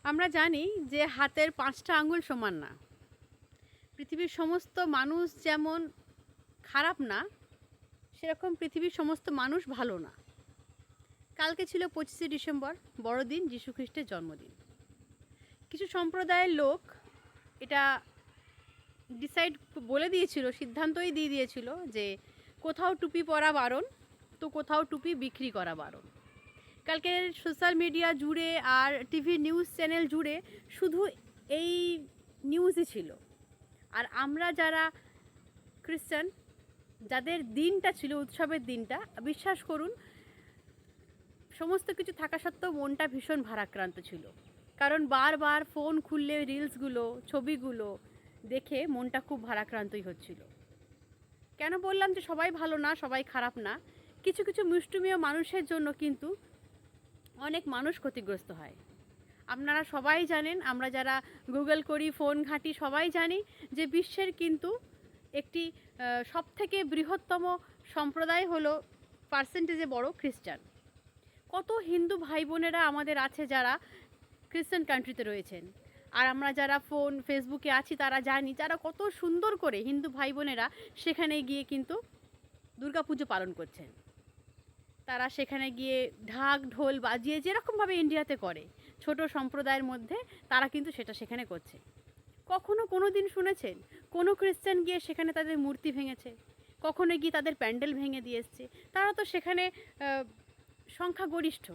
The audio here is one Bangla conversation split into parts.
আমরা জানি যে হাতের ৫টা আঙুল সমান না। পৃথিবীর সমস্ত মানুষ যেমন খারাপ না, সেরকম পৃথিবীর সমস্ত মানুষ ভালো না। কালকে ছিল ২৫শে ডিসেম্বর, বড়দিন, যীশু খ্রিস্টের জন্মদিন। কিছু সম্প্রদায়ের লোক এটা বলে দিয়েছিল, সিদ্ধান্তই দিয়ে দিয়েছিল যে কোথাও টুপি পরা বারণ, তো কোথাও টুপি বিক্রি করা বারণ। কালকে সোশ্যাল মিডিয়া জুড়ে আর টিভি নিউজ চ্যানেল জুড়ে শুধু এই নিউজই ছিল। আর আমরা যারা খ্রিস্টান, যাদের দিনটা ছিল উৎসবের দিনটা, বিশ্বাস করুন সমস্ত কিছু থাকা সত্ত্বেও মনটা ভীষণ ভারাক্রান্ত ছিল। কারণ বারবার ফোন খুললে রিলসগুলো, ছবিগুলো দেখে মনটা খুব ভারাক্রান্তই হচ্ছিল। কেন বললাম যে সবাই ভালো না, সবাই খারাপ না? কিছু কিছু মুষ্টিমেয় মানুষের জন্য কিন্তু অনেক মানুষ ক্ষতিগ্রস্ত হয়। আপনারা সবাই জানেন, আমরা যারা গুগল করি, ফোন ঘাঁটি, সবাই জানি যে বিশ্বের কিন্তু একটি সবথেকে বৃহত্তম সম্প্রদায় হলো পার্সেন্টেজে বড় খ্রিস্টান। কত হিন্দু ভাই বোনেরা আমাদের আছে যারা খ্রিস্টান কান্ট্রিতে রয়েছেন। আর আমরা যারা ফেসবুকে আছি তারা জানি যারা কত সুন্দর করে হিন্দু ভাই বোনেরা সেখানে গিয়ে কিন্তু দুর্গাপুজো পালন করছেন। তারা সেখানে গিয়ে ঢাক ঢোল বাজিয়ে যেরকমভাবে ইন্ডিয়াতে করে ছোট সম্প্রদায়ের মধ্যে, তারা কিন্তু সেটা সেখানে করছে। কখনো কোনো দিন শুনেছেন কোনো খ্রিস্টান গিয়ে সেখানে তাদের মূর্তি ভেঙেছে? কখনো গিয়ে তাদের প্যান্ডেল ভেঙে দিয়ে এসছে? তারা তো সেখানে সংখ্যাগরিষ্ঠ,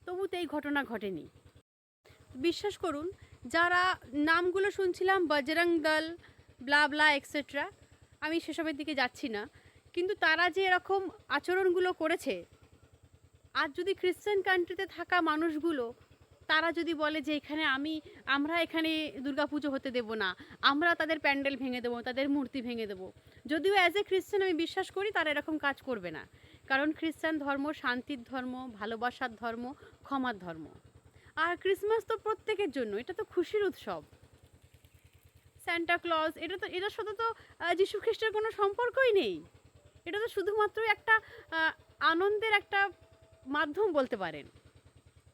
তবু তো এই ঘটনা ঘটেনি। বিশ্বাস করুন, যারা নামগুলো শুনছিলাম, বজরং দল, ব্লা ব্লা এক্সেট্রা, আমি সেসবের দিকে যাচ্ছি না, কিন্তু তারা যে এরকম আচরণগুলো করেছে, আজ যদি খ্রিস্টান কান্ট্রিতে থাকা মানুষগুলো তারা যদি বলে যে আমরা এখানে দুর্গাপুজো হতে দেব না, আমরা তাদের প্যান্ডেল ভেঙে দেবো, তাদের মূর্তি ভেঙে দেবো, যদিও অ্যাজ এ খ্রিস্টান আমি বিশ্বাস করি তারা এরকম কাজ করবে না। কারণ খ্রিস্টান ধর্ম শান্তির ধর্ম, ভালোবাসার ধর্ম, ক্ষমার ধর্ম। আর ক্রিসমাস তো প্রত্যেকের জন্য, এটা তো খুশির উৎসব। স্যান্টা ক্লজ, এটার সাথে তো যীশু খ্রিস্টের কোনো সম্পর্কই নেই। এটা তো শুধুমাত্র একটা আনন্দের একটা মাধ্যম বলতে পারেন।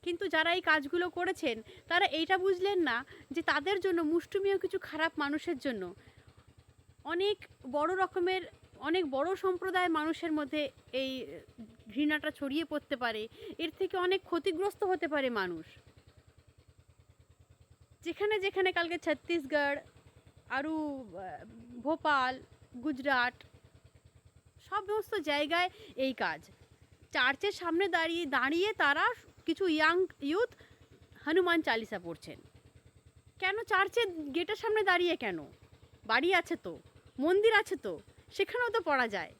কিন্তু যারা এই কাজগুলো করেছেন তারা এইটা বুঝলেন না যে তাদের জন্য, মুষ্টিমেয় কিছু খারাপ মানুষের জন্য, অনেক বড় সম্প্রদায়ের মানুষের মধ্যে এই ঘৃণাটা ছড়িয়ে পড়তে পারে। এর থেকে অনেক ক্ষতিগ্রস্ত হতে পারে মানুষ। যেখানে যেখানে কালকে ছত্তিশগড়, আরও ভোপাল, গুজরাট, সমস্ত জায়গায় এই কাজ। চার্চের সামনে দাঁড়িয়ে তারা কিছু ইউথ হনুমান চালিসা পড়ছেন। কেন চার্চের গেটের সামনে দাঁড়িয়ে? কেন? বাড়ি আছে তো, মন্দির আছে তো, সেখানেও তো পড়া যায়।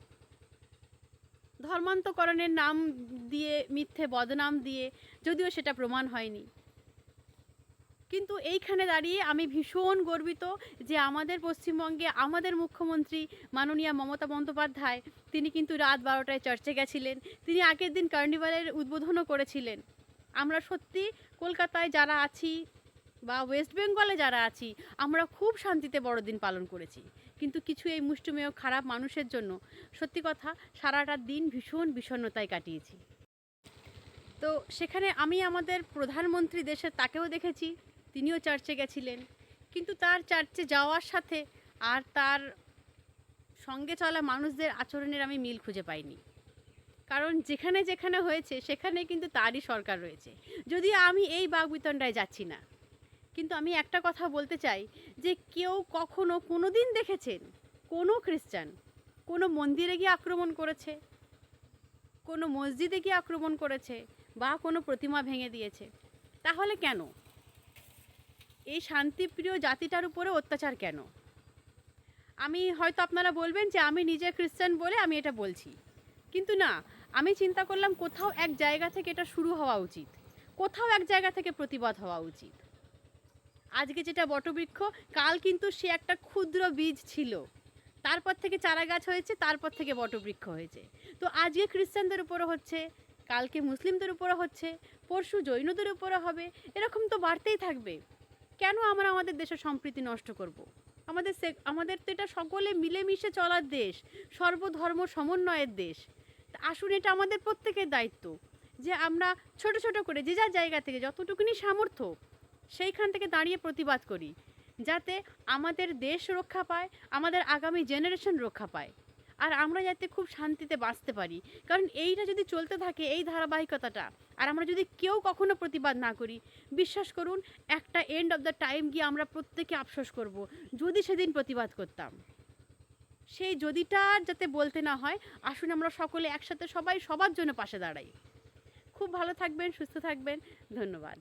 ধর্মান্তকরণের নাম দিয়ে, মিথ্যে বদনাম দিয়ে, যদিও সেটা প্রমাণ হয়নি। কিন্তু এইখানে দাঁড়িয়ে আমি ভীষণ গর্বিত যে আমাদের পশ্চিমবঙ্গে আমাদের মুখ্যমন্ত্রী মাননীয়া মমতা বন্দ্যোপাধ্যায়, তিনি কিন্তু রাত 12টায় চার্চে গেছিলেন। তিনি আগের দিন কার্নিভালের উদ্বোধনও করেছিলেন। আমরা সত্যি কলকাতায় যারা আছি বা ওয়েস্ট বেঙ্গলে যারা আছি, আমরা খুব শান্তিতে বড়দিন পালন করেছি। কিন্তু কিছু এই মুষ্টিমেয় খারাপ মানুষের জন্য সত্যি কথা সারাটা দিন ভীষণ বিষণ্ণতায় কাটিয়েছি। তো সেখানে আমি আমাদের প্রধানমন্ত্রী দেশের, তাকেও দেখেছি, তিনিও চার্চে গেছিলেন। কিন্তু তার চার্চে যাওয়ার সাথে আর তার সঙ্গে চলা মানুষদের আচরণের আমি মিল খুঁজে পাইনি। কারণ যেখানে যেখানে হয়েছে সেখানে কিন্তু তারই সরকার রয়েছে। যদিও আমি এই বাকবিতণ্ডায় যাচ্ছি না, কিন্তু আমি একটা কথা বলতে চাই যে কেউ কখনো কোনো দিন দেখেছেন কোনো খ্রিস্টান কোনো মন্দিরে গিয়ে আক্রমণ করেছে, কোনো মসজিদে গিয়ে আক্রমণ করেছে, বা কোনো প্রতিমা ভেঙে দিয়েছে? তাহলে কেন এই শান্তিপ্রিয় জাতিটার উপরে অত্যাচার কেন? আমি হয়তো আপনারা বলবেন যে আমি নিজে খ্রিস্টান বলে আমি এটা বলছি, কিন্তু না, আমি চিন্তা করলাম কোথাও এক জায়গা থেকে এটা শুরু হওয়া উচিত, কোথাও এক জায়গা থেকে প্রতিবাদ হওয়া উচিত। আজকে যেটা বটবৃক্ষ, কাল কিন্তু সে একটা ক্ষুদ্র বীজ ছিল, তারপর থেকে চারা গাছ হয়েছে, তারপর থেকে বটবৃক্ষ হয়েছে। তো আজকে খ্রিস্টানদের উপরে হচ্ছে, কালকে মুসলিমদের উপরে হচ্ছে, পরশু জৈনদের উপরে হবে, এরকম তো বাড়তেই থাকবে। কেন আমরা আমাদের দেশের সম্প্রীতি নষ্ট করব? আমাদের তো এটা সকলে মিলেমিশে চলার দেশ, সর্বধর্ম সমন্বয়ের দেশ। আসুন, এটা আমাদের প্রত্যেকের দায়িত্ব যে আমরা ছোট ছোট করে যে যার জায়গা থেকে যতটুকুনি সামর্থ্য সেইখান থেকে দাঁড়িয়ে প্রতিবাদ করি, যাতে আমাদের দেশ রক্ষা পায়, আমাদের আগামী জেনারেশন রক্ষা পায়, আর আমরা যাতে খুব শান্তিতে বাঁচতে পারি। কারণ এইটা যদি চলতে থাকে, এই ধারাবাহিকতাটা, আর আমরা যদি কেউ কখনো প্রতিবাদ না করি, বিশ্বাস করুন একটা এন্ড অফ দ্য টাইম গিয়ে আমরা প্রত্যেকে আফসোস করব যদি সেদিন প্রতিবাদ করতাম। সেই যদিটা যাতে বলতে না হয়, আসুন আমরা সকলে একসাথে সবাই সবার জন্য পাশে দাঁড়াই। খুব ভালো থাকবেন, সুস্থ থাকবেন, ধন্যবাদ।